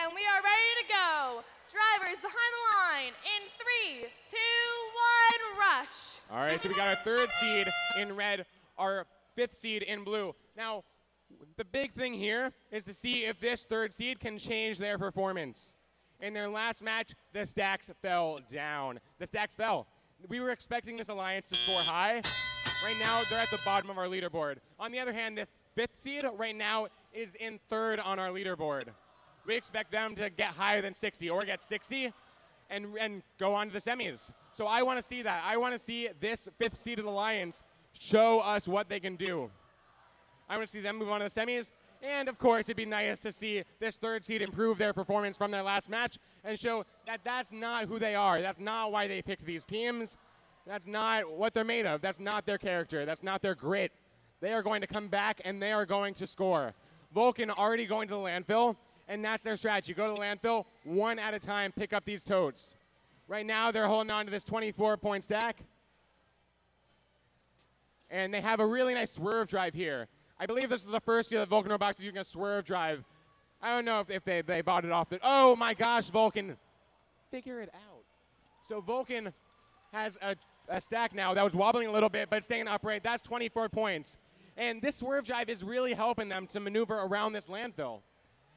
and we are ready to go. Drivers behind the line in 3, 2, 1, rush. All right, so we got our 3rd seed in red, our 5th seed in blue. Now, the big thing here is to see if this 3rd seed can change their performance. In their last match, the stacks fell down. The stacks fell. We were expecting this alliance to score high. Right now, they're at the bottom of our leaderboard. On the other hand, the 5th seed right now is in 3rd on our leaderboard. We expect them to get higher than 60 or get 60 and go on to the semis. So I want to see that. I want to see this 5th seeded alliance show us what they can do. I want to see them move on to the semis. And, of course, it'd be nice to see this 3rd seed improve their performance from their last match and show that that's not who they are. That's not why they picked these teams. That's not what they're made of. That's not their character. That's not their grit. They are going to come back, and they are going to score. Vulcan already going to the landfill, and that's their strategy. Go to the landfill, one at a time, pick up these totes. Right now, they're holding on to this 24-point stack. And they have a really nice swerve drive here. I believe this is the first year that Vulcan Robotics is using a swerve drive. I don't know if they bought it off the... Oh, my gosh, Vulcan. Figure it out. So Vulcan has a stack now that was wobbling a little bit, but staying upright. That's 24 points. And this swerve drive is really helping them to maneuver around this landfill.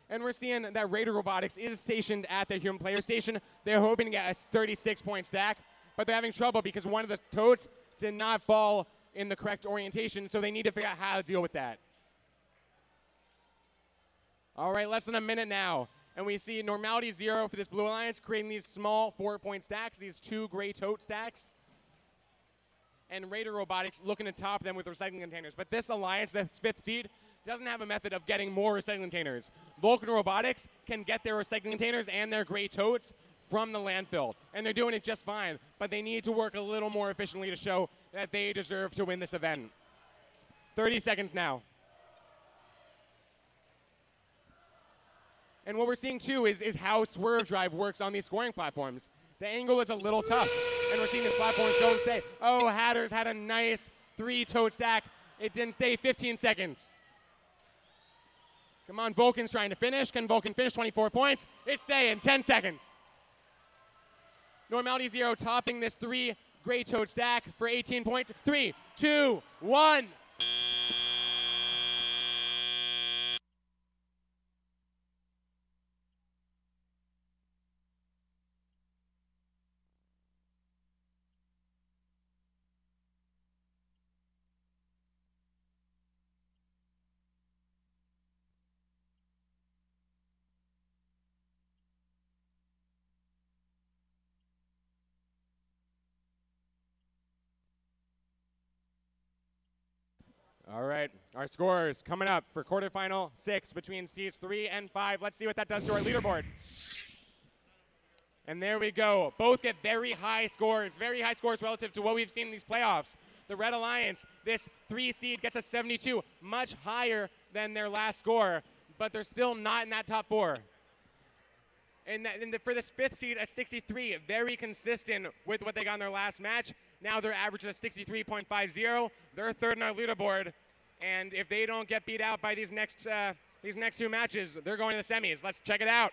And we're seeing that Raider Robotics is stationed at the human player station. They're hoping to get a 36-point stack, but they're having trouble because one of the totes did not fall in the correct orientation, so they need to figure out how to deal with that. All right, less than a minute now, and we see Normality 0 for this Blue Alliance, creating these small 4-point stacks, these 2 gray tote stacks. And Raider Robotics looking to top them with recycling containers. But this alliance, this 5th seed, doesn't have a method of getting more recycling containers. Vulcan Robotics can get their recycling containers and their gray totes from the landfill, and they're doing it just fine, but they need to work a little more efficiently to show that they deserve to win this event. 30 seconds now. And what we're seeing too is how Swerve Drive works on these scoring platforms. The angle is a little tough, and we're seeing these platforms don't stay. Oh, Hatters had a nice 3-tote stack. It didn't stay 15 seconds. Come on, Vulcan's trying to finish. Can Vulcan finish 24 points? It's staying 10 seconds. Normality 0 topping this 3 gray tote stack for 18 points. 3, 2, 1. All right, our scores coming up for quarterfinal 6 between seeds 3 and 5. Let's see what that does to our leaderboard. And there we go. Both get very high scores relative to what we've seen in these playoffs. The Red Alliance, this 3 seed gets a 72, much higher than their last score, but they're still not in that top 4. And for this 5th seed, a 63, very consistent with what they got in their last match. Now they're averaging a 63.50. They're 3rd in our leaderboard. And if they don't get beat out by these next 2 matches, they're going to the semis. Let's check it out.